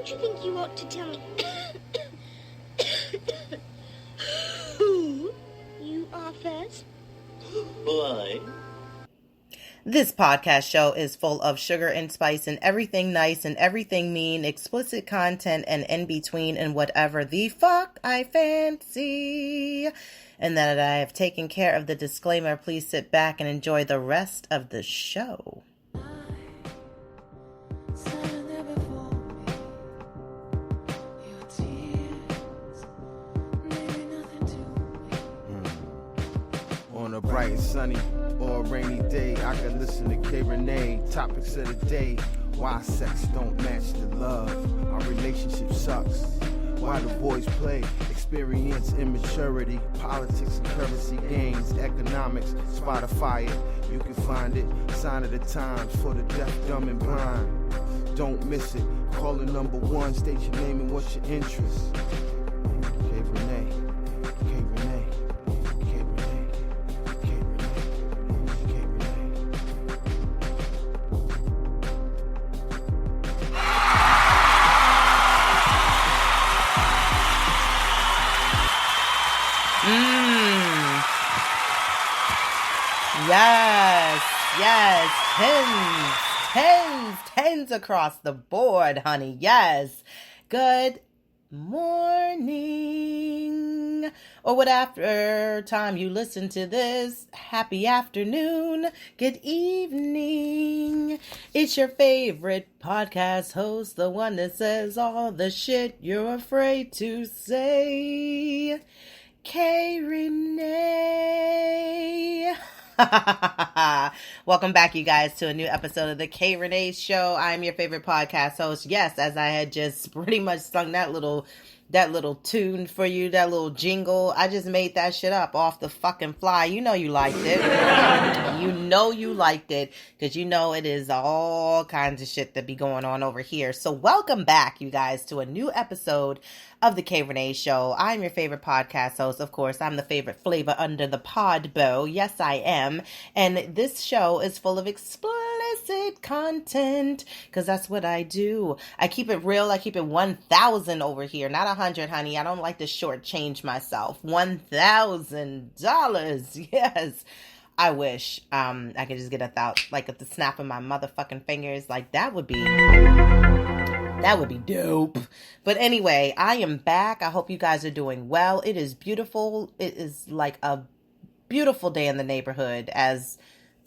Don't you think you ought to tell me who you are first? Why? This podcast show is full of sugar and spice and everything nice and everything mean, explicit content and in between and whatever the fuck I fancy. And that I have taken care of the disclaimer. Please sit back and enjoy the rest of the show. On a bright, sunny, or rainy day, I can listen to Rene. Topics of the day: why sex don't match the love, our relationship sucks, why the boys play, experience immaturity, politics and currency gains, economics, Spotify it, you can find it, sign of the times for the deaf, dumb and blind. Don't miss it, call the number one, state your name and what's your interest. Rene. Yes, tens across the board, honey. Yes. Good morning. Or whatever time you listen to this. Happy afternoon. Good evening. It's your favorite podcast host, the one that says all the shit you're afraid to say. Rene. Welcome back, you guys, to a new episode of the Rene Show. I'm your favorite podcast host. Yes, as I had just pretty much sung that little tune for you, that little jingle. I just made that shit up off the fucking fly. You know you liked it. You know you liked it, because you know it is all kinds of shit that be going on over here. So welcome back, you guys, to a new episode of the Rene Show. I'm your favorite podcast host. Of course, I'm the favorite flavor under the Podbow. Yes, I am. And this show is full of explicit content, because that's what I do. I keep it real. I keep it 1,000 over here, not 100, honey. I don't like to shortchange myself. $1,000. Yes. I wish I could just get like at the snap of my motherfucking fingers. Like that would be dope. But anyway, I am back. I hope you guys are doing well. It is beautiful. It is like a beautiful day in the neighborhood, as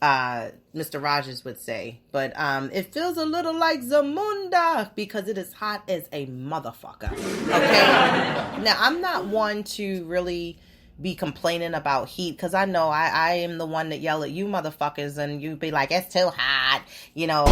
Mr. Rogers would say. But it feels a little like Zamunda, because it is hot as a motherfucker. Okay? Now, I'm not one to really be complaining about heat, because I know I am the one that yell at you motherfuckers and you be like, it's too hot, you know.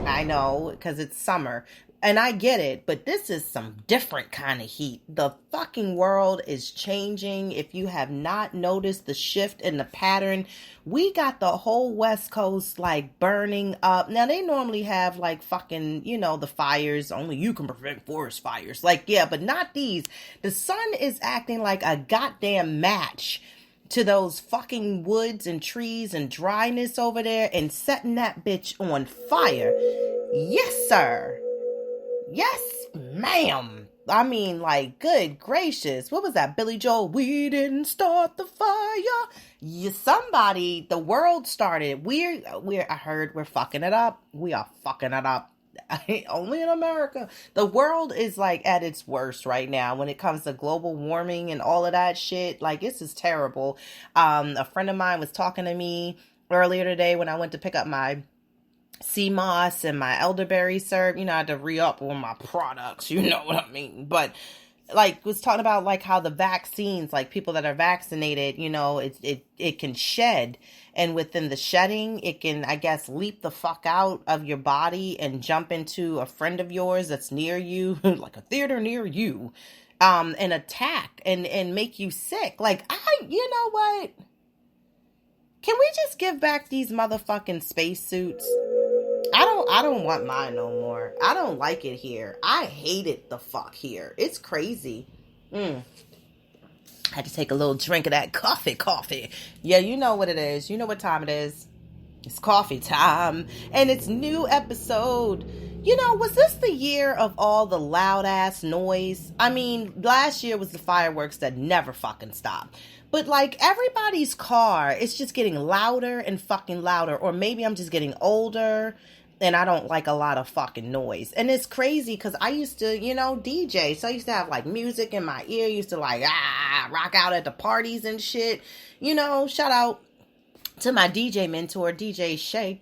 I know, because it's summer and I get it, but this is some different kind of heat. The fucking world is changing. If you have not noticed the shift in the pattern, we got the whole West Coast like burning up. Now they normally have like fucking, you know, the fires, only you can prevent forest fires. Like, yeah, but not these. The sun is acting like a goddamn match to those fucking woods and trees and dryness over there, and setting that bitch on fire. Yes, sir. Yes, ma'am. I mean, like, good gracious. What was that, Billy Joel? We didn't start the fire. Somebody, the world started. I heard we're fucking it up. We are fucking it up. Only in America. The world is like at its worst right now when it comes to global warming and all of that shit. Like, this is terrible. A friend of mine was talking to me earlier today when I went to pick up my sea moss and my elderberry syrup. You know, I had to re-up on my products. You know what I mean? But like, was talking about like how the vaccines, like people that are vaccinated, you know, it can shed. And within the shedding, it can, I guess, leap the fuck out of your body and jump into a friend of yours that's near you, like a theater near you, and attack and make you sick. Like, you know what? Can we just give back these motherfucking spacesuits? I don't want mine no more. I don't like it here. I hate it the fuck here. It's crazy. I had to take a little drink of that coffee. Yeah, you know what it is. You know what time it is. It's coffee time. And it's new episode. Was this the year of all the loud ass noise? I mean, last year was the fireworks that never fucking stopped. But like everybody's car, it's just getting louder and fucking louder. Or maybe I'm just getting older and I don't like a lot of fucking noise. And it's crazy because I used to, DJ. So I used to have like music in my ear. Used to like, rock out at the parties and shit. Shout out to my DJ mentor, DJ Shay.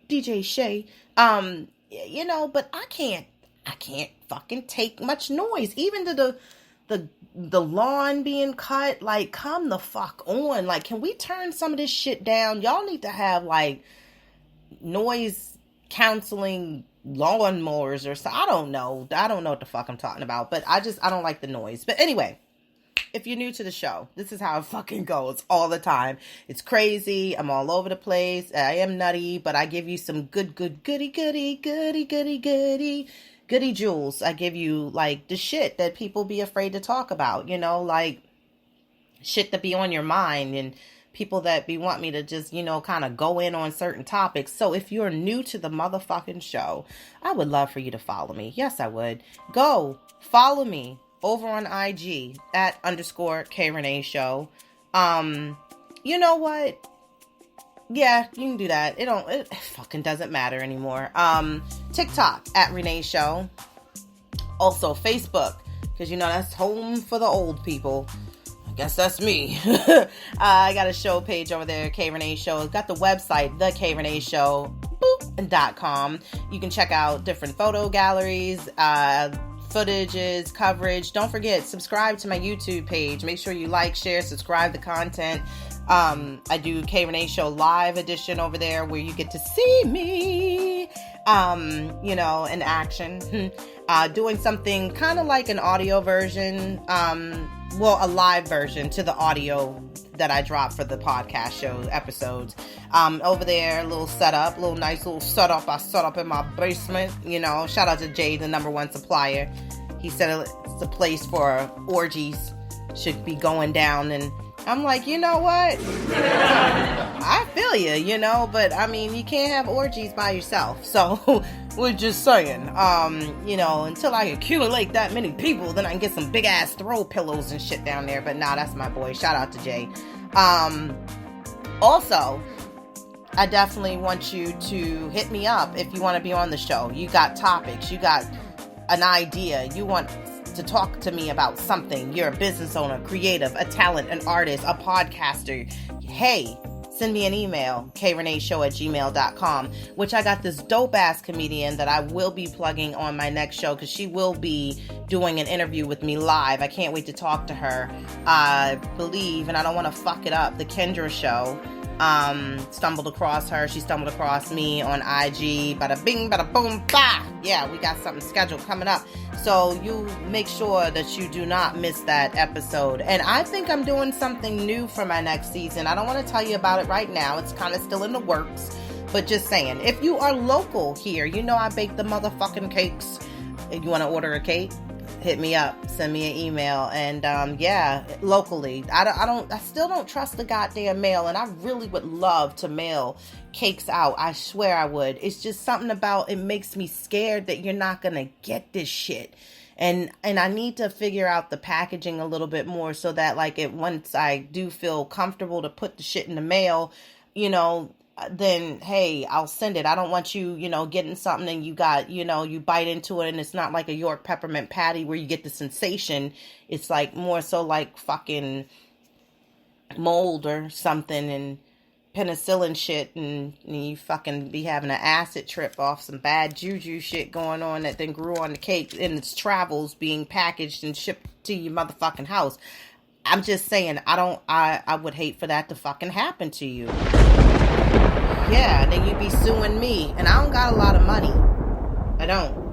DJ Shay. But I can't fucking take much noise. Even to the lawn being cut, like, come the fuck on. Like, can we turn some of this shit down? Y'all need to have like noise counseling lawnmowers or something. I don't know what the fuck I'm talking about, but I don't like the noise. But anyway, if you're new to the show, this is how it fucking goes all the time. It's crazy. I'm all over the place. I am nutty, but I give you some goody jewels. I give you like the shit that people be afraid to talk about, like shit that be on your mind and people that be want me to just, kind of go in on certain topics. So if you're new to the motherfucking show, I would love for you to follow me. Yes, I would. Go follow me over on IG at _ Rene Show. You know what? Yeah, you can do that. It fucking doesn't matter anymore. TikTok at Rene Show. Also Facebook, because that's home for the old people. I guess that's me. I got a show page over there, K Rene Show. Got the website, the KReneShow.com. You can check out different photo galleries, footages, coverage. Don't forget, subscribe to my YouTube page. Make sure you like, share, subscribe to content. I do K Rene Show live edition over there where you get to see me, in action, doing something kind of like an audio version, a live version to the audio that I drop for the podcast show episodes. Over there, nice little setup I set up in my basement. Shout out to Jay, the #1 supplier. He said it's a place for orgies should be going down, and I'm like, you know what? I feel you, but I mean, you can't have orgies by yourself. So we're just saying, until I accumulate that many people, then I can get some big ass throw pillows and shit down there. But nah, that's my boy. Shout out to Jay. Also, I definitely want you to hit me up if you want to be on the show. You got topics, you got an idea, you want to talk to me about something. You're a business owner, creative, a talent, an artist, a podcaster. Hey, send me an email, kreneshow@gmail.com, which I got this dope ass comedian that I will be plugging on my next show because she will be doing an interview with me live. I can't wait to talk to her. I believe, and I don't want to fuck it up, the Kendra Show. Stumbled across her. She stumbled across me on IG. Bada bing, bada boom, bah! Yeah, we got something scheduled coming up. So you make sure that you do not miss that episode. And I think I'm doing something new for my next season. I don't want to tell you about it right now. It's kind of still in the works. But just saying, if you are local here, I bake the motherfucking cakes. If you want to order a cake, hit me up, send me an email, and locally. I still don't trust the goddamn mail, and I really would love to mail cakes out. I swear I would. It's just something about it makes me scared that you're not gonna get this shit. And I need to figure out the packaging a little bit more so that once I do feel comfortable to put the shit in the mail, then hey, I'll send it. I don't want you, getting something and you got, you bite into it and it's not like a York peppermint patty where you get the sensation. It's more so like fucking mold or something and penicillin shit, and you fucking be having an acid trip off some bad juju shit going on that then grew on the cake in its travels being packaged and shipped to your motherfucking house. I'm just saying, I would hate for that to fucking happen to you. Yeah, then you'd be suing me. And I don't got a lot of money. I don't.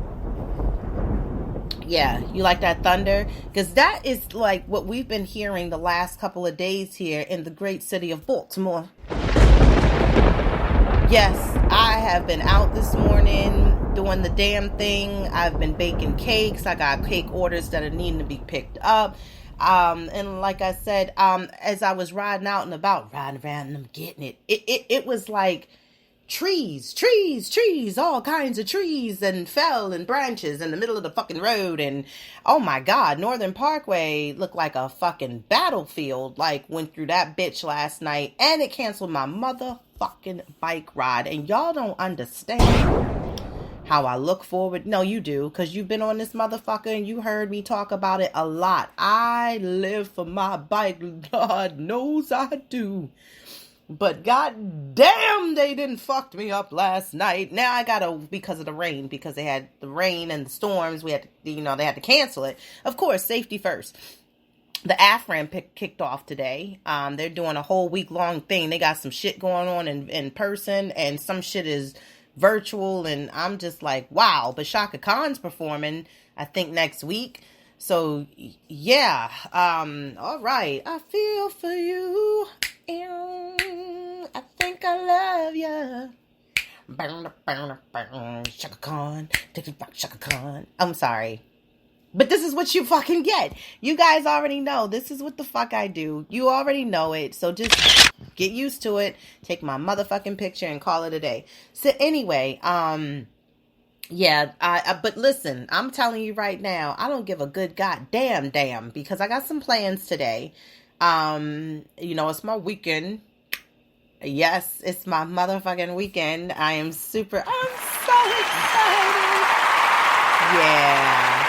Yeah, you like that thunder? Because that is like what we've been hearing the last couple of days here in the great city of Baltimore. Yes, I have been out this morning doing the damn thing. I've been baking cakes. I got cake orders that are needing to be picked up. And like I said, as I was riding out and about, riding around and I'm getting it was like trees, all kinds of trees, and fell and branches in the middle of the fucking road. And oh my God, Northern Parkway looked like a fucking battlefield. Like, went through that bitch last night, and it canceled my motherfucking bike ride. And y'all don't understand how I look forward. No, you do, because you've been on this motherfucker and you heard me talk about it a lot. I live for my bike. God knows I do. But god damn, they didn't fuck me up last night. Now I gotta, because of the rain, because they had the rain and the storms, we had to, they had to cancel it. Of course, safety first. The AFRAM kicked off today. They're doing a whole week-long thing. They got some shit going on in person, and some shit is virtual, and I'm just like, wow. But Shaka Khan's performing, I think, next week. So, yeah. All right. I feel for you. I think I love ya. Shaka Khan. Shaka Khan. I'm sorry. But this is what you fucking get. You guys already know. This is what the fuck I do. You already know it. So just get used to it. Take my motherfucking picture and call it a day. So anyway, yeah, but listen, I'm telling you right now, I don't give a good goddamn because I got some plans today. It's my weekend. Yes, it's my motherfucking weekend. I'm so excited. Yeah.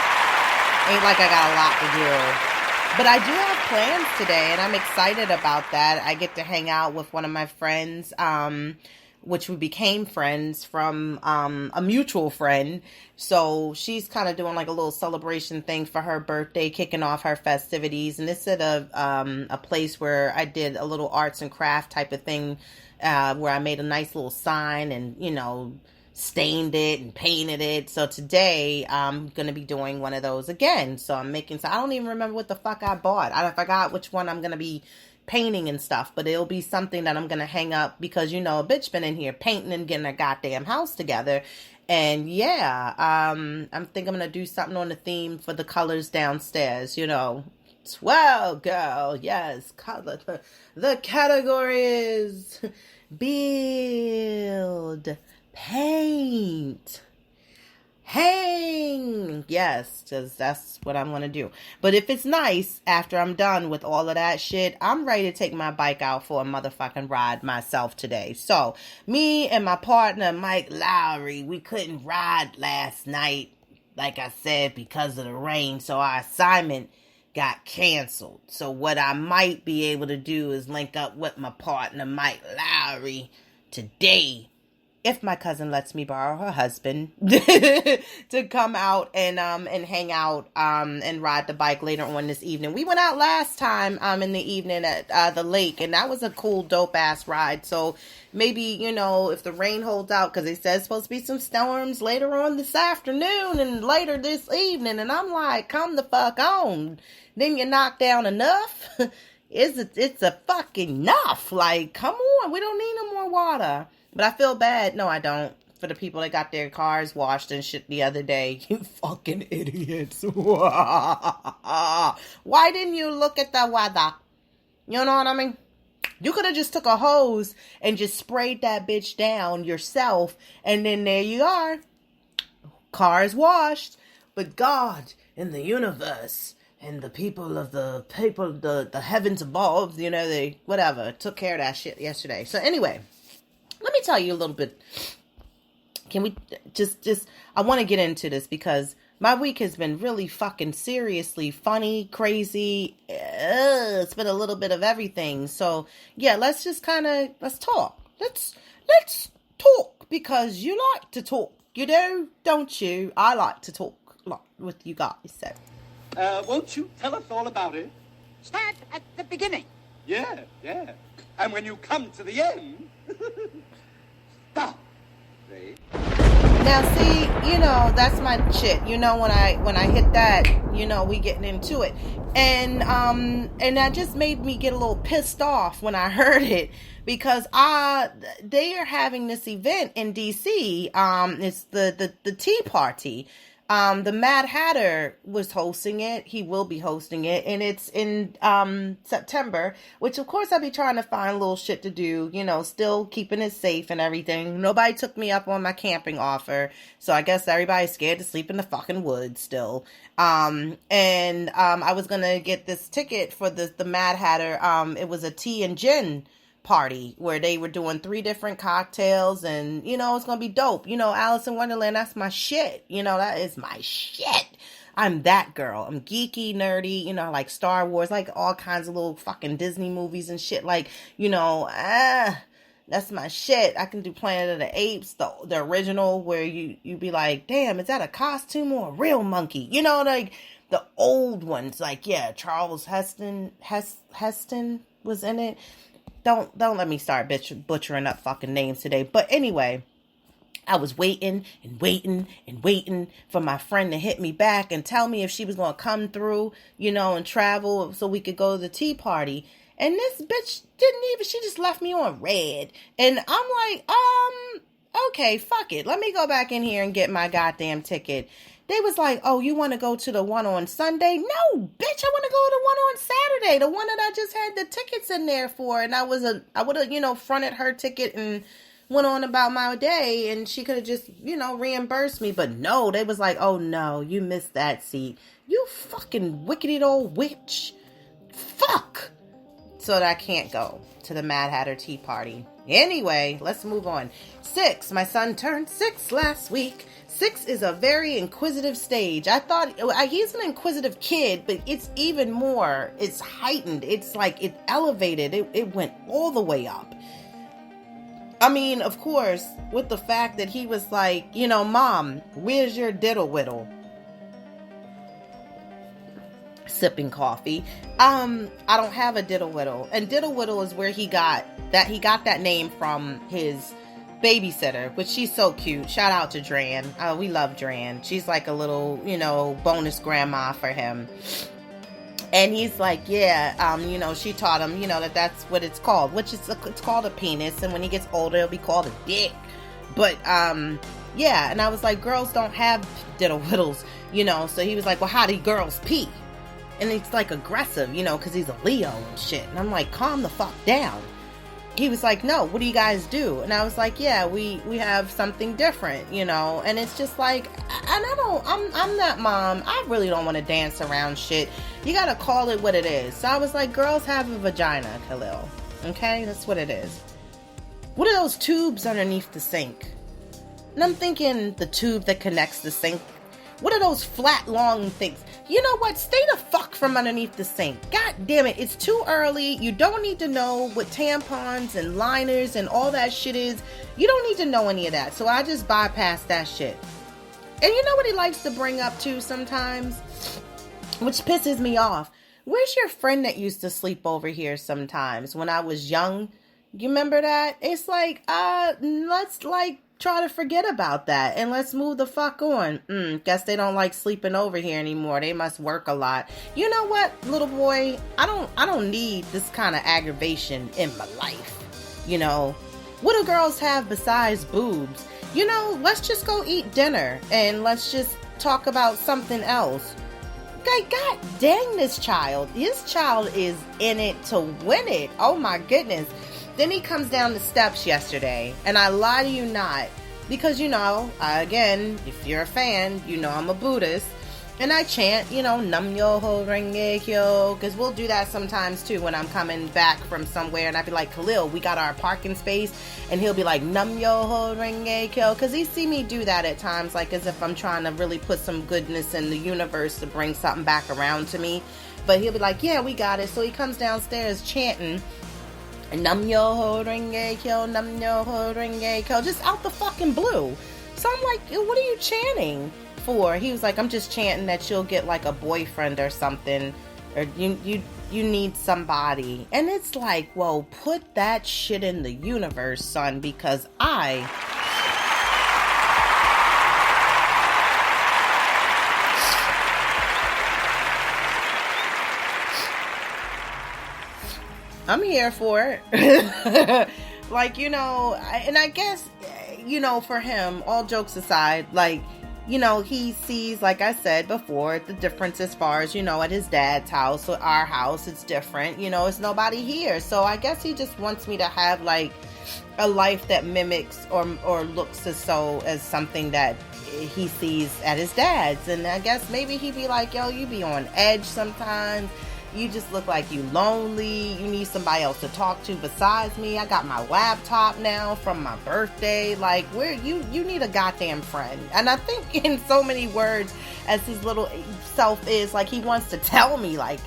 Ain't like I got a lot to do. But I do have plans today, and I'm excited about that. I get to hang out with one of my friends, which we became friends from a mutual friend. So she's kind of doing like a little celebration thing for her birthday, kicking off her festivities. And it's at a place where I did a little arts and craft type of thing, where I made a nice little sign and, stained it and painted it. So today I'm going to be doing one of those again. So I don't even remember what the fuck I bought. I forgot which one I'm going to be painting and stuff, but it'll be something that I'm gonna hang up because a bitch been in here painting and getting a goddamn house together. And yeah, I think I'm gonna do something on the theme for the colors downstairs. 12, girl, yes, color. The category is build, paint, hang. Yes, because that's what I'm going to do. But if it's nice, after I'm done with all of that shit, I'm ready to take my bike out for a motherfucking ride myself today. So, me and my partner, Mike Lowry, we couldn't ride last night, like I said, because of the rain. So, our assignment got canceled. So, what I might be able to do is link up with my partner, Mike Lowry, today, if my cousin lets me borrow her husband, to come out and hang out and ride the bike later on this evening. We went out last time in the evening at the lake, and that was a cool, dope-ass ride. So maybe, if the rain holds out, because it says supposed to be some storms later on this afternoon and later this evening, and I'm like, come the fuck on. Then you knock down enough. It's a fucking enough. Like, come on, we don't need no more water. But I feel bad. No, I don't. For the people that got their cars washed and shit the other day. You fucking idiots. Why didn't you look at the weather? You know what I mean? You could have just took a hose and just sprayed that bitch down yourself. And then there you are. Cars washed. But God in the universe and the people of the heavens above, they, whatever, took care of that shit yesterday. So anyway, let me tell you a little bit. Can we just I want to get into this because my week has been really fucking seriously funny, crazy. It's been a little bit of everything. So yeah, let's talk. Let's talk because you like to talk, don't you? I like to talk a lot with you guys. So won't you tell us all about it? Start at the beginning. Yeah. And when you come to the end, stop. See? Now, see, that's my shit. When I hit that, we getting into it. And that just made me get a little pissed off when I heard it because they are having this event in DC. It's the Tea Party. The Mad Hatter was hosting it. He will be hosting it, and it's in September, which of course I'll be trying to find little shit to do, you know, still keeping it safe and everything. Nobody took me up on my camping offer, so I guess everybody's scared to sleep in the fucking woods still. I was gonna get this ticket for the Mad Hatter. It was a tea and gin party where they were doing 3 different cocktails, and you know, it's gonna be dope. You know, Alice in Wonderland, that's my shit. You know, that is my shit. I'm that girl. I'm geeky, nerdy, you know, like Star Wars, like all kinds of little fucking Disney movies and shit, like, you know, that's my shit. I can do Planet of the Apes, the original, where you be like, damn, is that a costume or a real monkey? You know, like the old ones, like, yeah, Charles Heston was in it. Don't let me start butchering up fucking names today. But anyway, I was waiting for my friend to hit me back and tell me if she was going to come through, you know, and travel so we could go to the tea party. And this bitch she just left me on red. And I'm like, okay, fuck it. Let me go back in here and get my goddamn ticket. They was like, oh, you want to go to the one on Sunday? No, bitch, I want to go to the one on Saturday. The one that I just had the tickets in there for. And I would have, you know, fronted her ticket and went on about my day. And she could have just, you know, reimbursed me. But no, they was like, oh, no, you missed that seat. You fucking wicked old witch. Fuck. So that I can't go to the Mad Hatter Tea Party. Anyway, let's move on. 6. My son turned 6 last week. 6 is a very inquisitive stage. I thought he's an inquisitive kid, but it's even more. It's heightened. It's like it elevated. It went all the way up. I mean, of course, with the fact that he was like, you know, Mom, where's your diddle whittle? Sipping coffee. I don't have a diddle whittle. And diddle whittle is where he got that name from his babysitter, which she's so cute. Shout out to Dran. We love Dran. She's like a little, you know, bonus grandma for him. And he's like, yeah, you know, she taught him, you know, that's what it's called, which is it's called a penis. And when he gets older, it'll be called a dick. But yeah. And I was like, girls don't have diddle whittles, you know. So he was like, well, how do girls pee? And it's like aggressive, you know, because he's a Leo and shit. And I'm like, calm the fuck down. He was like, no, what do you guys do? And I was like, yeah, we have something different, you know. And it's just like, and I'm that mom. I really don't want to dance around shit. You got to call it what it is. So I was like, girls have a vagina, Khalil. Okay, that's what it is. What are those tubes underneath the sink? And I'm thinking the tube that connects the sink. What are those flat, long things? You know what? Stay the fuck from underneath the sink. God damn it. It's too early. You don't need to know what tampons and liners and all that shit is. You don't need to know any of that. So I just bypass that shit. And you know what he likes to bring up too sometimes? Which pisses me off. Where's your friend that used to sleep over here sometimes when I was young? You remember that? It's like, let's like try to forget about that and let's move the fuck on. Guess they don't like sleeping over here anymore. They must work a lot. You know what, little boy? I don't need this kind of aggravation in my life. You know, what do girls have besides boobs? You know, let's just go eat dinner and let's just talk about something else. God dang this child. His child is in it to win it. Oh my goodness. Then he comes down the steps yesterday, and I lie to you not, because, you know, again, if you're a fan, you know I'm a Buddhist, and I chant, you know, Nam Myoho Renge Kyo, because we'll do that sometimes too when I'm coming back from somewhere, and I'd be like, Khalil, we got our parking space, and he'll be like, Nam Myoho Renge Kyo, because he see me do that at times, like as if I'm trying to really put some goodness in the universe to bring something back around to me, but he'll be like, yeah, we got it, so he comes downstairs chanting, Nam Myoho Renge Kyo, Nam Myoho Renge Kyo, just out the fucking blue. So I'm like, what are you chanting for? He was like, I'm just chanting that you'll get like a boyfriend or something, or you need somebody. And it's like, well, put that shit in the universe, son, because I'm here for it. Like, you know, and I guess, you know, for him, all jokes aside, like, you know, he sees, like I said before, the difference as far as, you know, at his dad's house or our house, it's different. You know, it's nobody here. So I guess he just wants me to have like a life that mimics or looks as something that he sees at his dad's. And I guess maybe he'd be like, yo, you be on edge sometimes. You just look like you lonely. You need somebody else to talk to besides me. I got my laptop now from my birthday. Like, where you need a goddamn friend. And I think in so many words as his little self is, like, he wants to tell me, like,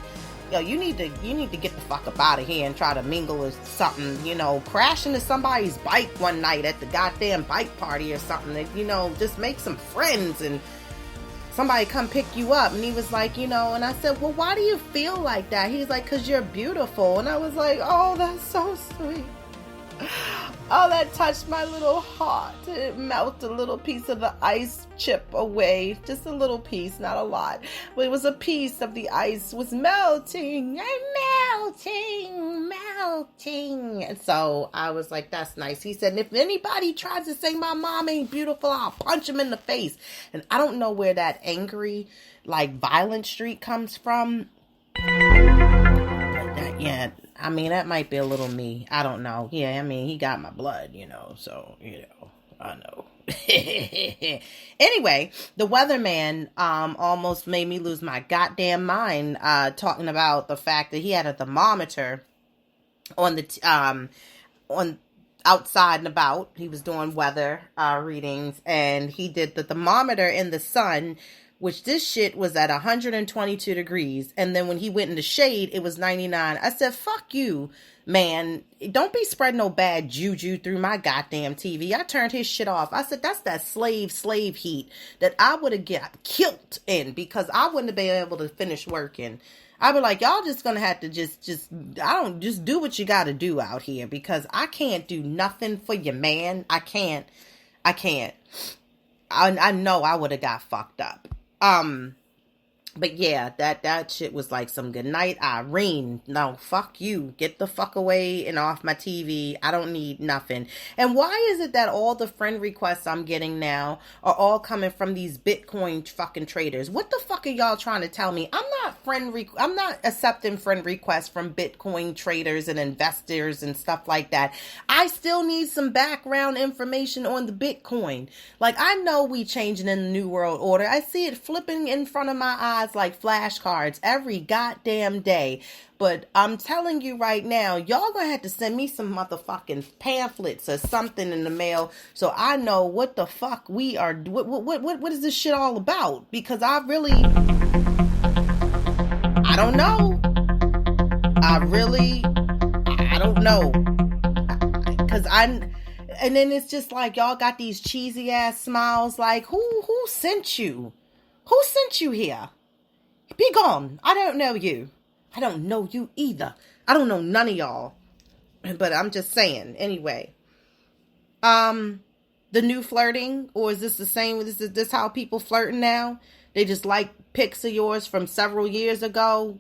yo, you need to get the fuck up out of here and try to mingle or something, you know, crash into somebody's bike one night at the goddamn bike party or something, that, you know, just make some friends and somebody come pick you up. And he was like, you know, and I said, well, why do you feel like that? He's like, because you're beautiful. And I was like, oh, that's so sweet. Oh, that touched my little heart. It melted a little piece of the ice chip away. Just a little piece, not a lot. But it was a piece of the ice was melting and melting. And so I was like, that's nice. He said, if anybody tries to say my mom ain't beautiful, I'll punch him in the face. And I don't know where that angry, like, violent streak comes from. Yeah, I mean, that might be a little me. I don't know. Yeah, I mean, he got my blood, you know, so, you know, I know. Anyway, the weatherman almost made me lose my goddamn mind talking about the fact that he had a thermometer on the on outside and about. He was doing weather readings, and he did the thermometer in the sun, which this shit was at 122 degrees. And then when he went in the shade, it was 99. I said, fuck you, man. Don't be spreading no bad juju through my goddamn TV. I turned his shit off. I said, that's that slave heat that I would have got killed in, because I wouldn't have been able to finish working. I'd be like, y'all just gonna have to just do what you gotta do out here, because I can't do nothing for you, man. I can't. I know I would have got fucked up. But yeah, that shit was like some good night, Irene. No, fuck you. Get the fuck away and off my TV. I don't need nothing. And why is it that all the friend requests I'm getting now are all coming from these Bitcoin fucking traders? What the fuck are y'all trying to tell me? I'm not accepting friend requests from Bitcoin traders and investors and stuff like that. I still need some background information on the Bitcoin. Like, I know we changing in the New World Order. I see it flipping in front of my eyes like flashcards every goddamn day. But I'm telling you right now, y'all gonna have to send me some motherfucking pamphlets or something in the mail so I know what the fuck we are. What is this shit all about? Because I don't know. I don't know. And then it's just like, y'all got these cheesy ass smiles. Like, who sent you? Who sent you here? Be gone. I don't know you. I don't know you either. I don't know none of y'all. But I'm just saying. Anyway. The new flirting? Or is this the same? Is this how people flirting now? They just like pics of yours from several years ago.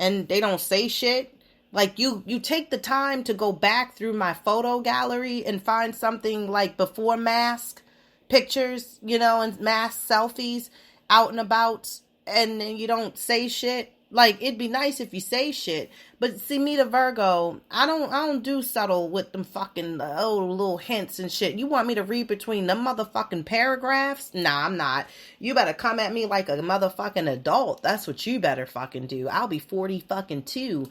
And they don't say shit. Like, you take the time to go back through my photo gallery and find something like before mask pictures, you know, and mask selfies out and about, and then you don't say shit. Like, it'd be nice if you say shit, but see, me, the Virgo, I don't do subtle with them fucking little hints and shit. You want me to read between them motherfucking paragraphs? Nah, I'm not. You better come at me like a motherfucking adult. That's what you better fucking do. I'll be 42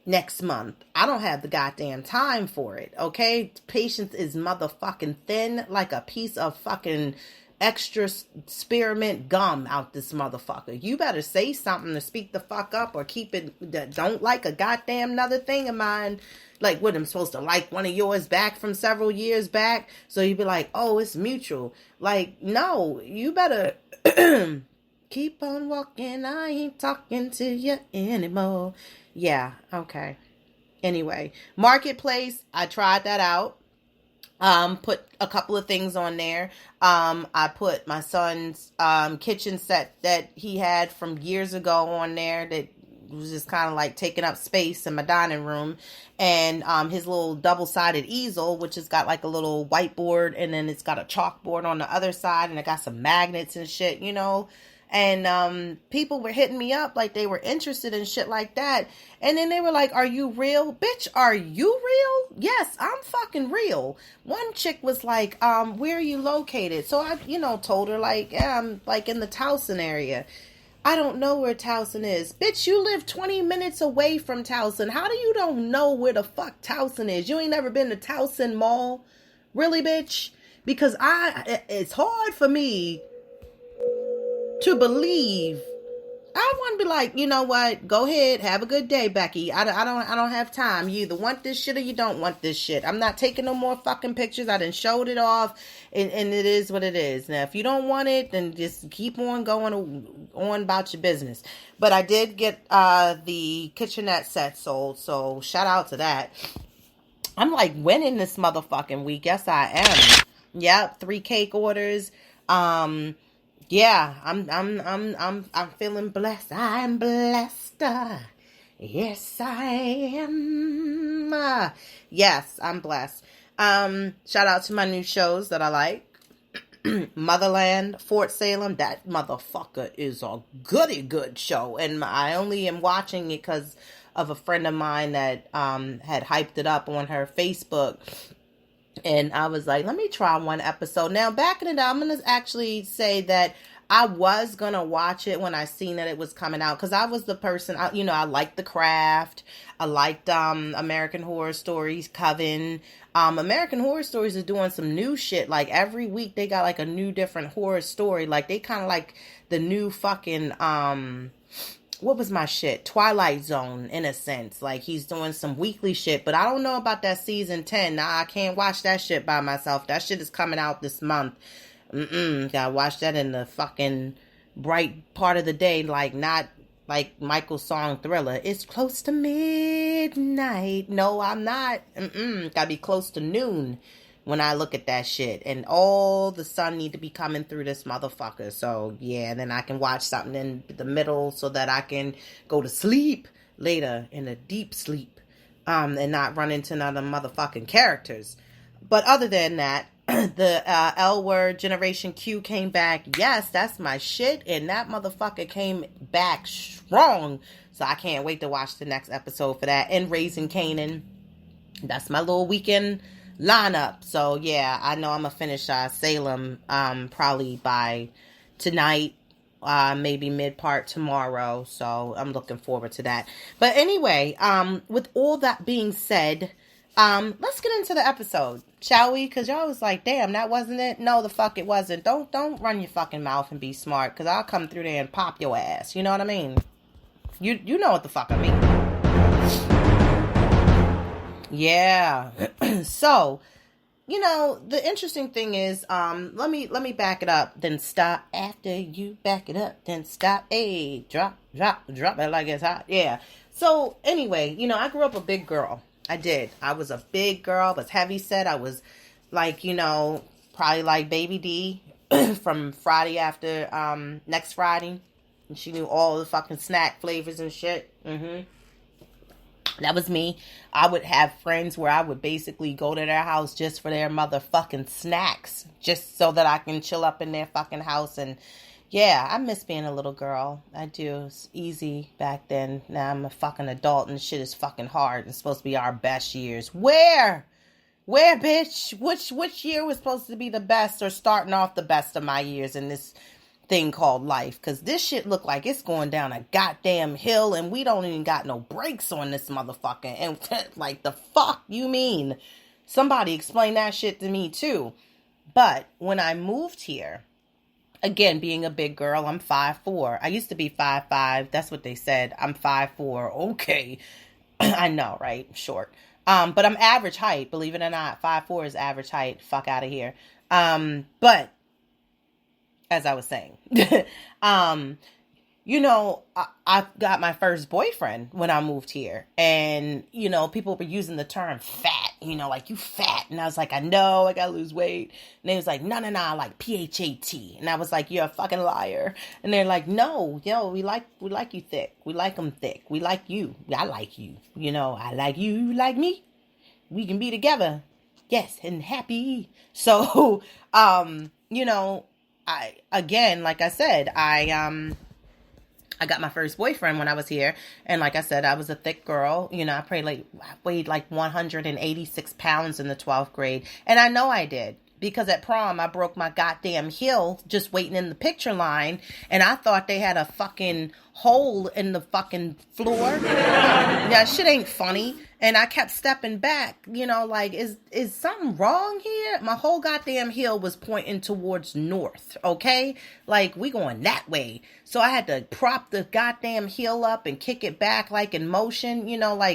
next month. I don't have the goddamn time for it, okay? Patience is motherfucking thin like a piece of fucking extra spearmint gum out this motherfucker. You better say something to speak the fuck up, or keep it. Don't like a goddamn another thing of mine. Like, what, I'm supposed to like one of yours back from several years back? So you'd be like, oh, it's mutual. Like, no, you better keep on walking. I ain't talking to you anymore. Yeah, okay. Anyway, Marketplace, I tried that out. Put a couple of things on there. I put my son's kitchen set that he had from years ago on there that was just kind of like taking up space in my dining room. And his little double-sided easel, which has got like a little whiteboard, and then it's got a chalkboard on the other side, and it got some magnets and shit, you know. And people were hitting me up like they were interested in shit like that. And then they were like, are you real? Bitch, are you real? Yes, I'm fucking real. One chick was like, where are you located? So I, told her like, yeah, I'm like in the Towson area. I don't know where Towson is. Bitch, you live 20 minutes away from Towson. How do you don't know where the fuck Towson is? You ain't never been to Towson Mall? Really, bitch? Because it's hard for me to believe. I want to be like, you know what? Go ahead, have a good day, Becky. I don't have time. You either want this shit or you don't want this shit. I'm not taking no more fucking pictures. I done showed it off, and it is what it is. Now, if you don't want it, then just keep on going on about your business. But I did get the kitchenette set sold, so shout out to that. I'm like winning this motherfucking week. Yes, I am. Yep, 3 cake orders. Yeah, I'm feeling blessed. I'm blessed. Yes, I am. Yes, I'm blessed. Shout out to my new shows that I like. Motherland, Fort Salem. That motherfucker is a goody good show. And I only am watching it because of a friend of mine that had hyped it up on her Facebook. And I was like, let me try one episode. Now, back in the day, I'm going to actually say that I was going to watch it when I seen that it was coming out. Because I was the person, I liked The Craft. I liked American Horror Stories, Coven. American Horror Stories is doing some new shit. Like, every week they got, like, a new different horror story. Like, they kind of like the new fucking... what was my shit? Twilight Zone, in a sense. Like, he's doing some weekly shit, but I don't know about that season 10. Nah, I can't watch that shit by myself. That shit is coming out this month. Gotta watch that in the fucking bright part of the day, like, not like Michael's song Thriller. It's close to midnight. No, I'm not. Gotta be close to noon when I look at that shit. And all the sun need to be coming through this motherfucker. So, yeah, and then I can watch something in the middle so that I can go to sleep later in a deep sleep. And not run into another motherfucking characters. But other than that, the L Word Generation Q came back. Yes, that's my shit. And that motherfucker came back strong. So I can't wait to watch the next episode for that. And Raising Kanan. That's my little weekend lineup. So yeah, I know I'm gonna finish Salem probably by tonight, maybe mid part tomorrow. So I'm looking forward to that. But anyway, with all that being said, let's get into the episode, shall we? Because y'all was like, damn, that wasn't it. No, the fuck it wasn't. Don't run your fucking mouth and be smart, because I'll come through there and pop your ass. You know what I mean? You know what the fuck I mean. Yeah. So, the interesting thing is, let me back it up, then stop. After you back it up, then stop. Hey, drop it like it's hot. Yeah. So anyway, I grew up a big girl. I did. I was a big girl. I was heavy set. I was like, probably like Baby D from Friday after next Friday. And she knew all the fucking snack flavors and shit. That was me. I would have friends where I would basically go to their house just for their motherfucking snacks. Just so that I can chill up in their fucking house. And yeah, I miss being a little girl. I do. It's easy back then. Now I'm a fucking adult and shit is fucking hard. It's supposed to be our best years. Where, bitch? Which year was supposed to be the best or starting off the best of my years in this thing called life? Because this shit look like it's going down a goddamn hill and we don't even got no brakes on this motherfucker. And like, the fuck you mean? Somebody explain that shit to me too. But when I moved here, again, being a big girl, I'm 5'4". I used to be 5'5". That's what they said. I'm 5'4". Okay. I know, right? Short. But I'm average height, believe it or not. 5'4" is average height. Fuck out of here. But as I was saying, I got my first boyfriend when I moved here. And, people were using the term fat. like you fat. And I was like, I know, I gotta lose weight. And they was like, no, I like PHAT. And I was like, you're a fucking liar. And they're like, no, we like you thick. We like them thick. We like you. I like you. I like you. You like me. We can be together. Yes, and happy. So, like I said, I got my first boyfriend when I was here. And like I said, I was a thick girl. I weighed like 186 pounds in the 12th grade. And I know I did. Because at prom, I broke my goddamn heel just waiting in the picture line. And I thought they had a fucking hole in the fucking floor. That shit ain't funny. And I kept stepping back, is something wrong here? My whole goddamn heel was pointing towards north, okay? Like, we going that way. So I had to prop the goddamn heel up and kick it back, like in motion,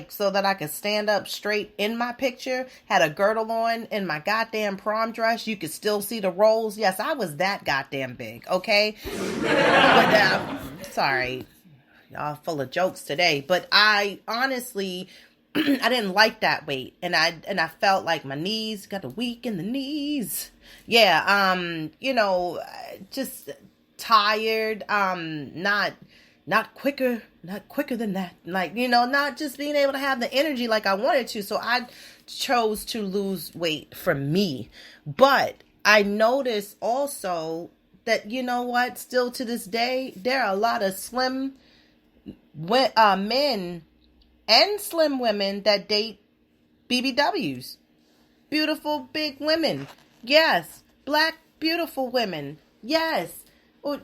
so that I could stand up straight in my picture. Had a girdle on in my goddamn prom dress. You could still see the rolls. Yes, I was that goddamn big, okay? But, sorry. Y'all full of jokes today. But I honestly... I didn't like that weight, and I felt like my knees got a weak in the knees. Yeah, just tired. Not quicker than that. Like, not just being able to have the energy like I wanted to. So I chose to lose weight for me. But I noticed also that, still to this day, there are a lot of slim men and slim women that date BBWs. Beautiful, big women. Yes. Black, beautiful women. Yes. Well,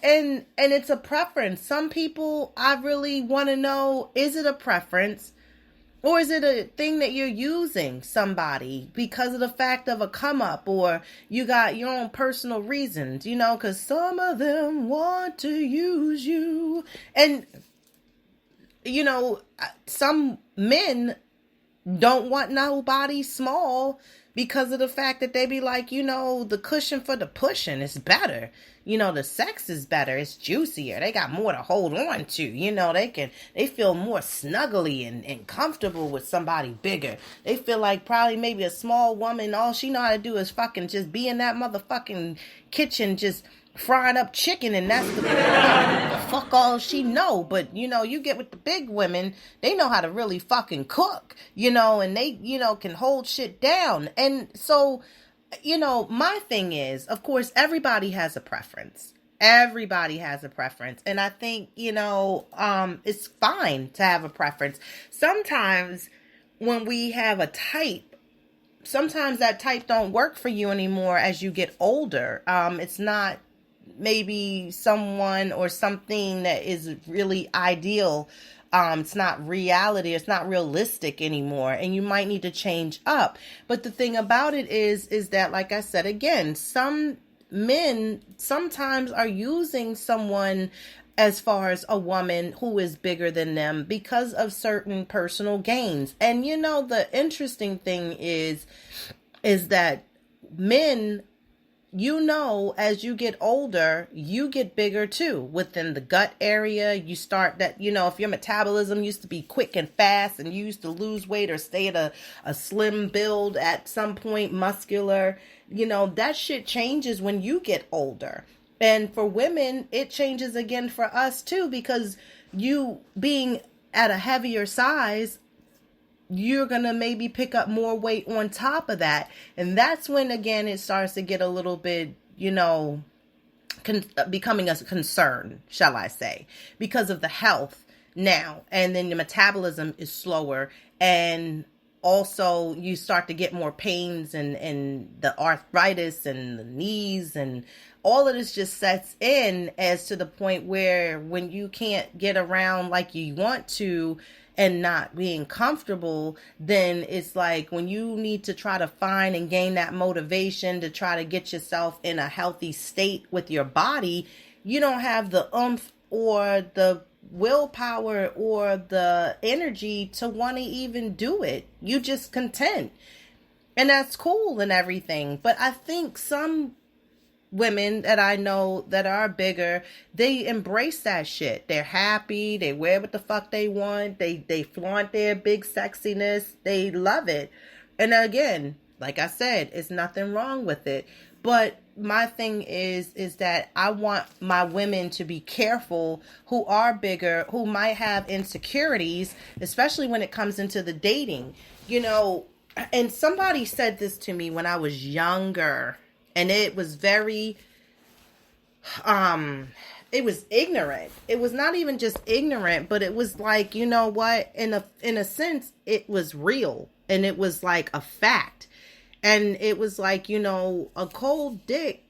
and it's a preference. Some people, I really want to know, is it a preference? Or is it a thing that you're using somebody because of the fact of a come up, or you got your own personal reasons, because some of them want to use you. And some men don't want nobody small because of the fact that they be like, the cushion for the pushing is better. The sex is better. It's juicier. They got more to hold on to. They feel more snuggly and comfortable with somebody bigger. They feel like probably maybe a small woman, all she know how to do is fucking just be in that motherfucking kitchen, just frying up chicken, and that's the fuck all she know. But you get with the big women, they know how to really fucking cook, and they can hold shit down. And so my thing is, of course, everybody has a preference. Everybody has a preference, and I think it's fine to have a preference. Sometimes when we have a type, sometimes that type don't work for you anymore as you get older. It's not maybe someone or something that is really ideal. It's not reality. It's not realistic anymore. And you might need to change up. But the thing about it is that, like I said, again, some men sometimes are using someone as far as a woman who is bigger than them because of certain personal gains. And the interesting thing is that men, as you get older, you get bigger too. Within the gut area, you start that, if your metabolism used to be quick and fast and you used to lose weight or stay at a slim build at some point, muscular, that shit changes when you get older. And for women, it changes again for us too, because you being at a heavier size, you're going to maybe pick up more weight on top of that. And that's when, again, it starts to get a little bit, becoming a concern, shall I say, because of the health now. And then the metabolism is slower. And also you start to get more pains and the arthritis and the knees, and all of this just sets in as to the point where when you can't get around like you want to, and not being comfortable, then it's like when you need to try to find and gain that motivation to try to get yourself in a healthy state with your body, you don't have the oomph or the willpower or the energy to want to even do it. You just content. And that's cool and everything. But I think some women that I know that are bigger, they embrace that shit. They're happy. They wear what the fuck they want. They flaunt their big sexiness. They love it. And again, like I said, it's nothing wrong with it. But my thing is that I want my women to be careful who are bigger, who might have insecurities, especially when it comes into the dating. You know, and somebody said this to me when I was younger, and it was very, it was ignorant. It was not even just ignorant, but it was like, you know what? In a sense, it was real, and it was like a fact. And it was like, you know, a cold dick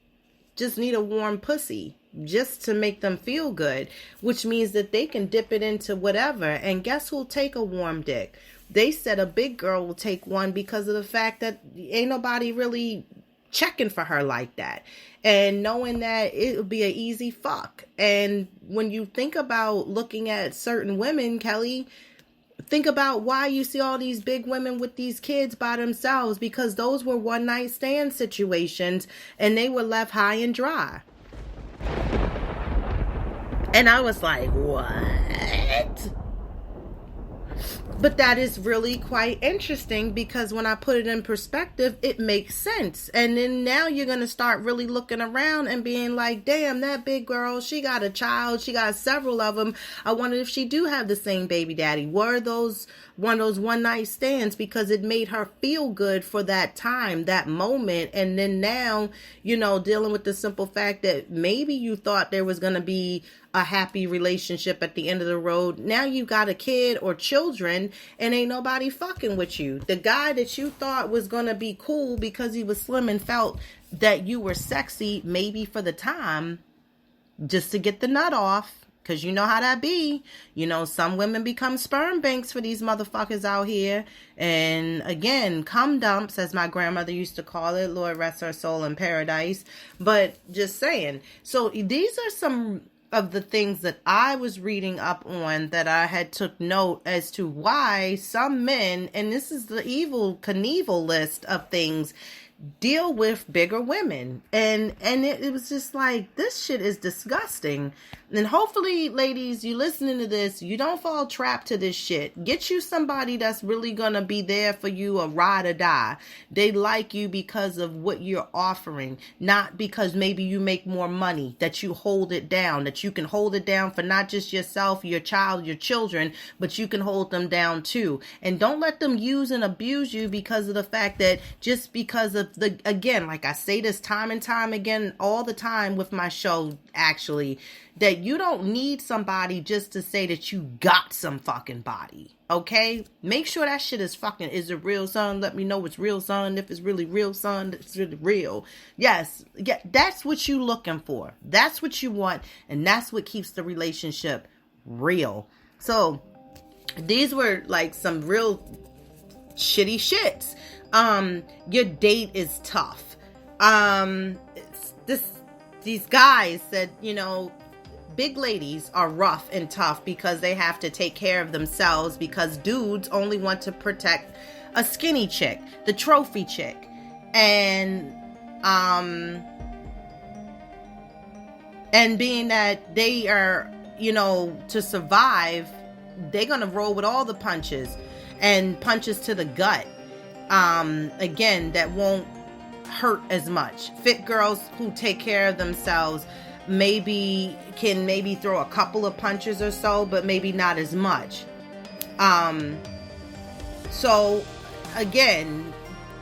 just need a warm pussy just to make them feel good, which means that they can dip it into whatever. And guess who'll take a warm dick? They said a big girl will take one because of the fact that ain't nobody really checking for her like that. And knowing that it'll be an easy fuck. And when you think about looking at certain women, Kelly, think about why you see all these big women with these kids by themselves, because those were one night stand situations and they were left high and dry. And I was like, what? But that is really quite interesting, because when I put it in perspective, it makes sense. And then now you're going to start really looking around and being like, damn, that big girl, she got a child. She got several of them. I wonder if she do have the same baby daddy. Were those one of those one night stands because it made her feel good for that time, that moment? And then now, you know, dealing with the simple fact that maybe you thought there was going to be a happy relationship at the end of the road. Now you got a kid or children and ain't nobody fucking with you. The guy that you thought was going to be cool because he was slim and felt that you were sexy, maybe for the time, just to get the nut off. Because you know how that be. You know, some women become sperm banks for these motherfuckers out here. And again, cum dumps, as my grandmother used to call it. Lord rest her soul in paradise. But just saying. So these are some of the things that I was reading up on that I had took note as to why some men, and this is the evil Knievel list of things, deal with bigger women. And it was just like, this shit is disgusting. And hopefully, ladies, you listening to this, you don't fall trapped to this shit. Get you somebody that's really gonna be there for you, a ride or die. They like you because of what you're offering, not because maybe you make more money, that you hold it down, that you can hold it down for not just yourself, your child, your children, but you can hold them down too. And don't let them use and abuse you because of the fact that just because of the, again, like I say this time and time again, all the time with my show, actually, that you don't need somebody just to say that you got some fucking body. Okay? Make sure that shit is fucking, is it real, son? Let me know it's real, son. If it's really real, son, it's really real. Yes. Yeah, that's what you looking for. That's what you want. And that's what keeps the relationship real. So these were like some real shitty shits. Your date is tough. These guys said, you know, big ladies are rough and tough because they have to take care of themselves, because dudes only want to protect a skinny chick, the trophy chick. And being that they are, you know, to survive, they're going to roll with all the punches and punches to the gut. Again, that won't hurt as much. Fit girls who take care of themselves can maybe throw a couple of punches or so, but maybe not as much. So again,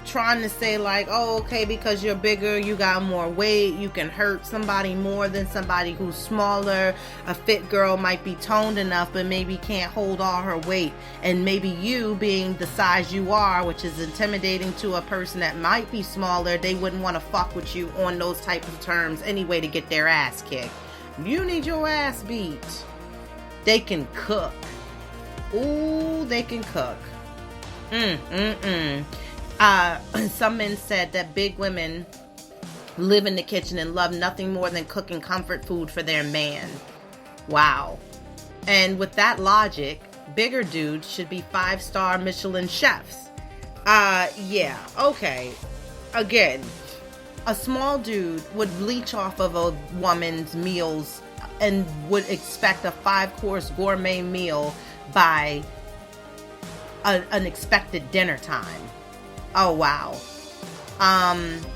trying to say like, oh, okay, because you're bigger, you got more weight, you can hurt somebody more than somebody who's smaller. A fit girl might be toned enough, but maybe can't hold all her weight. And maybe you being the size you are, which is intimidating to a person that might be smaller, they wouldn't want to fuck with you on those type of terms anyway to get their ass kicked. You need your ass beat. They can cook. Ooh, they can cook. Some men said that big women live in the kitchen and love nothing more than cooking comfort food for their man. Wow. And with that logic, bigger dudes should be 5-star Michelin chefs. Yeah, okay. Again, a small dude would leech off of a woman's meals and would expect a 5-course gourmet meal by an expected dinner time. Oh, wow.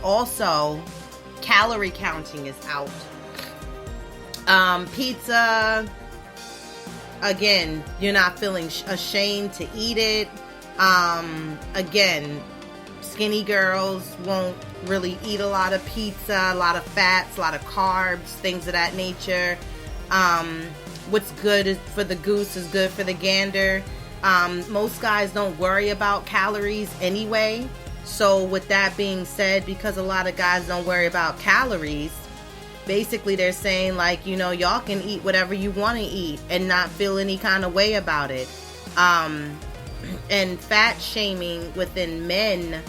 Also, calorie counting is out. Pizza, again, you're not feeling ashamed to eat it. Again, skinny girls won't really eat a lot of pizza, a lot of fats, a lot of carbs, things of that nature. What's good for the goose is good for the gander. Most guys don't worry about calories anyway. So with that being said, because a lot of guys don't worry about calories, basically they're saying like, you know, y'all can eat whatever you want to eat and not feel any kind of way about it. And fat shaming within men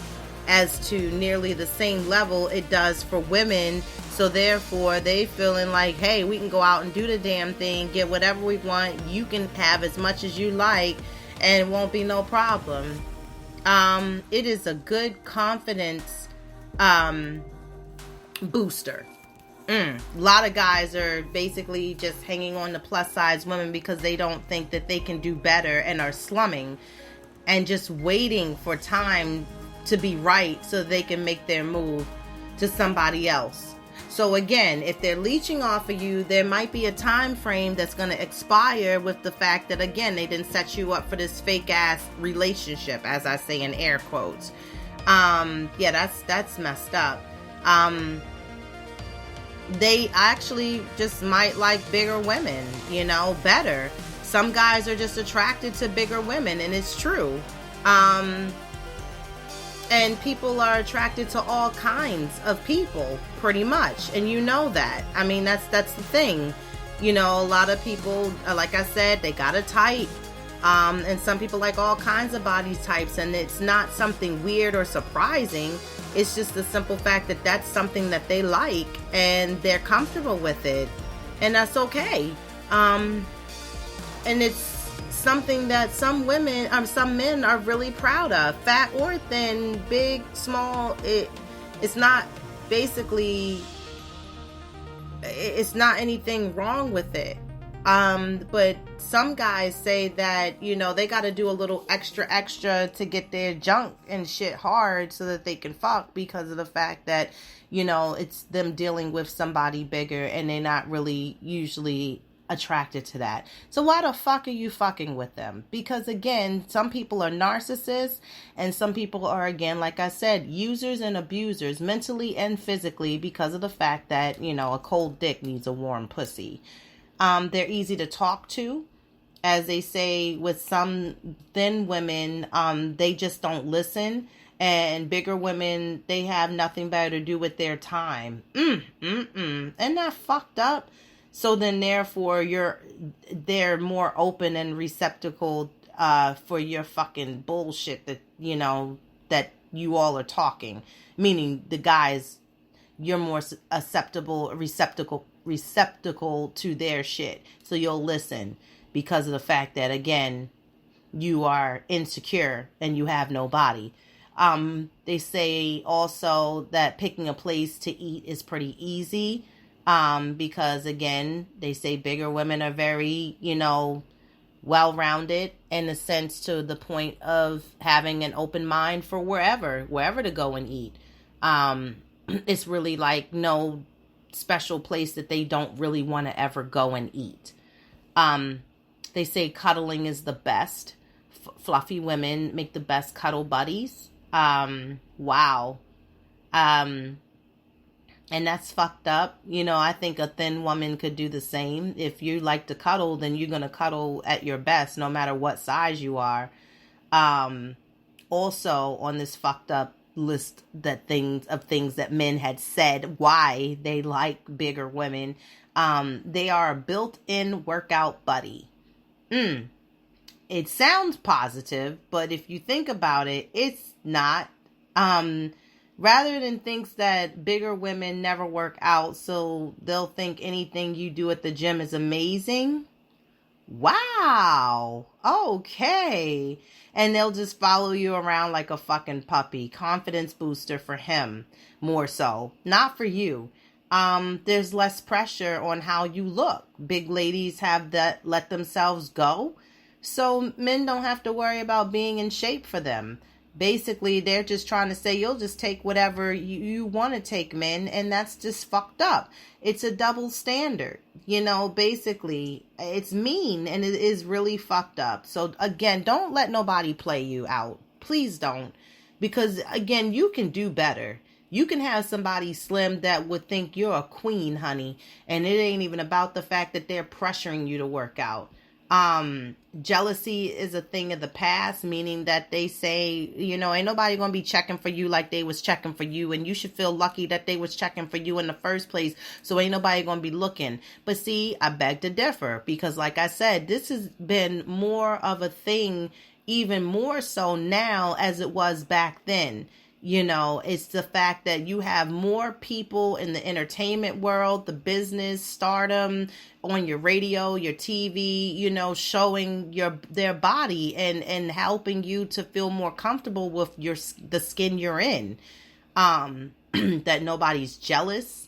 as to nearly the same level it does for women. So therefore they feeling like, hey, we can go out and do the damn thing, get whatever we want. You can have as much as you like and it won't be no problem. It is a good confidence booster. A lot of guys are basically just hanging on to plus size women because they don't think that they can do better and are slumming and just waiting for time to be right so they can make their move to somebody else. So again, if they're leeching off of you, there might be a time frame that's going to expire with the fact that, again, they didn't set you up for this fake ass relationship, as I say in air quotes. Yeah, that's messed up. They actually just might like bigger women, you know, better. Some guys are just attracted to bigger women, and it's true. And people are attracted to all kinds of people, pretty much. And you know that. I mean, that's the thing. You know, a lot of people, like I said, they got a type. And some people like all kinds of body types. And it's not something weird or surprising. It's just the simple fact that that's something that they like. And they're comfortable with it. And that's okay. And it's something that some men are really proud of. Fat or thin, big, small, it's not basically, it's not anything wrong with it. But some guys say that, you know, they got to do a little extra to get their junk and shit hard so that they can fuck, because of the fact that, you know, it's them dealing with somebody bigger and they're not really usually attracted to that. So why the fuck are you fucking with them? Because again, some people are narcissists and some people are, again, like I said, users and abusers, mentally and physically, because of the fact that, you know, a cold dick needs a warm pussy. They're easy to talk to. As they say with some thin women, they just don't listen. And bigger women, they have nothing better to do with their time. Isn't that fucked up? So then, therefore, they're more open and receptacle for your fucking bullshit that, you know, that you all are talking. Meaning the guys, you're more receptacle to their shit. So you'll listen because of the fact that, again, you are insecure and you have no body. They say also that picking a place to eat is pretty easy. Because again, they say bigger women are very, you know, well-rounded in a sense, to the point of having an open mind for wherever to go and eat. It's really like no special place that they don't really want to ever go and eat. They say cuddling is the best. Fluffy women make the best cuddle buddies. Wow. And that's fucked up. You know, I think a thin woman could do the same. If you like to cuddle, then you're going to cuddle at your best, no matter what size you are. Also, on this fucked up list of things that men had said why they like bigger women, they are a built-in workout buddy. It sounds positive, but if you think about it, it's not. Rather than thinks that bigger women never work out, so they'll think anything you do at the gym is amazing. Wow. Okay. And they'll just follow you around like a fucking puppy. Confidence booster for him, more so. Not for you. There's less pressure on how you look. Big ladies have that let themselves go. So men don't have to worry about being in shape for them. Basically, they're just trying to say you'll just take whatever you want to take, men, and that's just fucked up. It's a double standard. You know, basically, it's mean and it is really fucked up. So, again, don't let nobody play you out. Please don't. Because, again, you can do better. You can have somebody slim that would think you're a queen, honey, and it ain't even about the fact that they're pressuring you to work out. Jealousy is a thing of the past, meaning that they say, you know, ain't nobody gonna be checking for you like they was checking for you, and you should feel lucky that they was checking for you in the first place, so ain't nobody gonna be looking. But see, I beg to differ, because like I said, this has been more of a thing, even more so now as it was back then. You know, it's the fact that you have more people in the entertainment world, the business, stardom, on your radio, your TV, you know, showing their body and helping you to feel more comfortable with the skin you're in. That nobody's jealous.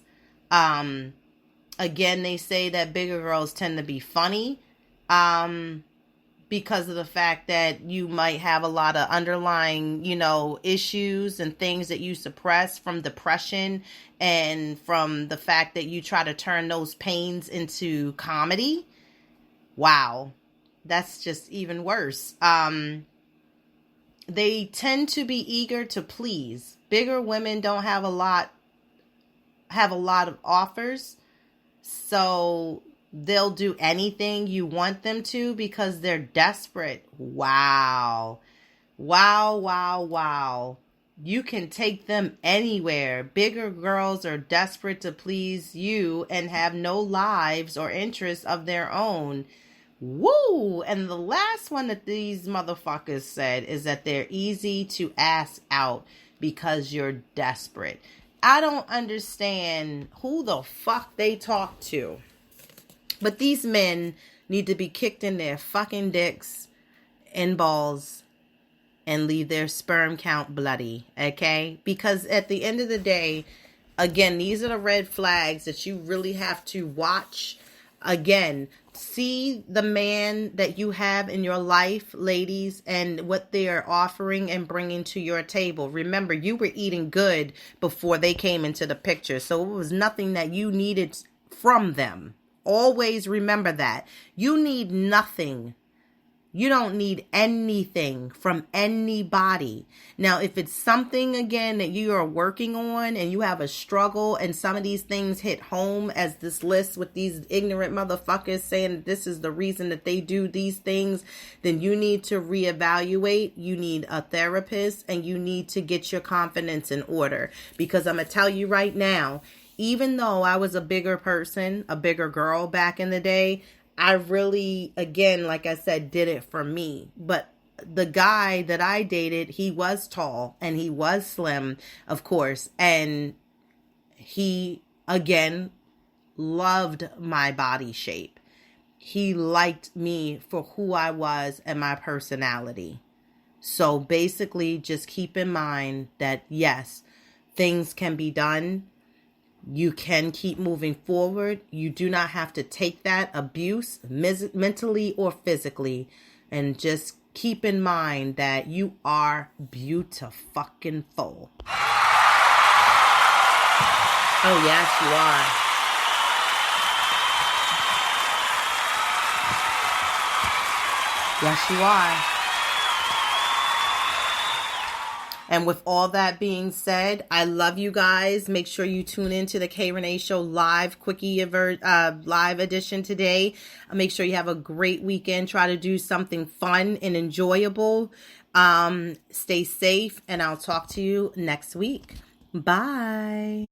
Again, they say that bigger girls tend to be funny. Because of the fact that you might have a lot of underlying, you know, issues and things that you suppress from depression and from the fact that you try to turn those pains into comedy. Wow. That's just even worse. They tend to be eager to please. Bigger women don't have a lot of offers. So they'll do anything you want them to because they're desperate. Wow. Wow, wow, wow. You can take them anywhere. Bigger girls are desperate to please you and have no lives or interests of their own. Woo! And the last one that these motherfuckers said is that they're easy to ask out because you're desperate. I don't understand who the fuck they talk to. But these men need to be kicked in their fucking dicks and balls and leave their sperm count bloody, okay? Because at the end of the day, again, these are the red flags that you really have to watch. Again, see the man that you have in your life, ladies, and what they are offering and bringing to your table. Remember, you were eating good before they came into the picture, so it was nothing that you needed from them. Always remember that. You need nothing. You don't need anything from anybody. Now, if it's something, again, that you are working on and you have a struggle and some of these things hit home as this list with these ignorant motherfuckers saying that this is the reason that they do these things, then you need to reevaluate. You need a therapist and you need to get your confidence in order. Because I'm going to tell you right now, even though I was a bigger person, a bigger girl back in the day, I really, again, like I said, did it for me. But the guy that I dated, he was tall and he was slim, of course. And he, again, loved my body shape. He liked me for who I was and my personality. So basically, just keep in mind that, yes, things can be done. You can keep moving forward. You do not have to take that abuse mentally or physically. And just keep in mind that you are beautiful. Oh, yes, you are. Yes, you are. And with all that being said, I love you guys. Make sure you tune in to the Rene Show live quickie live edition today. Make sure you have a great weekend. Try to do something fun and enjoyable. Stay safe, and I'll talk to you next week. Bye.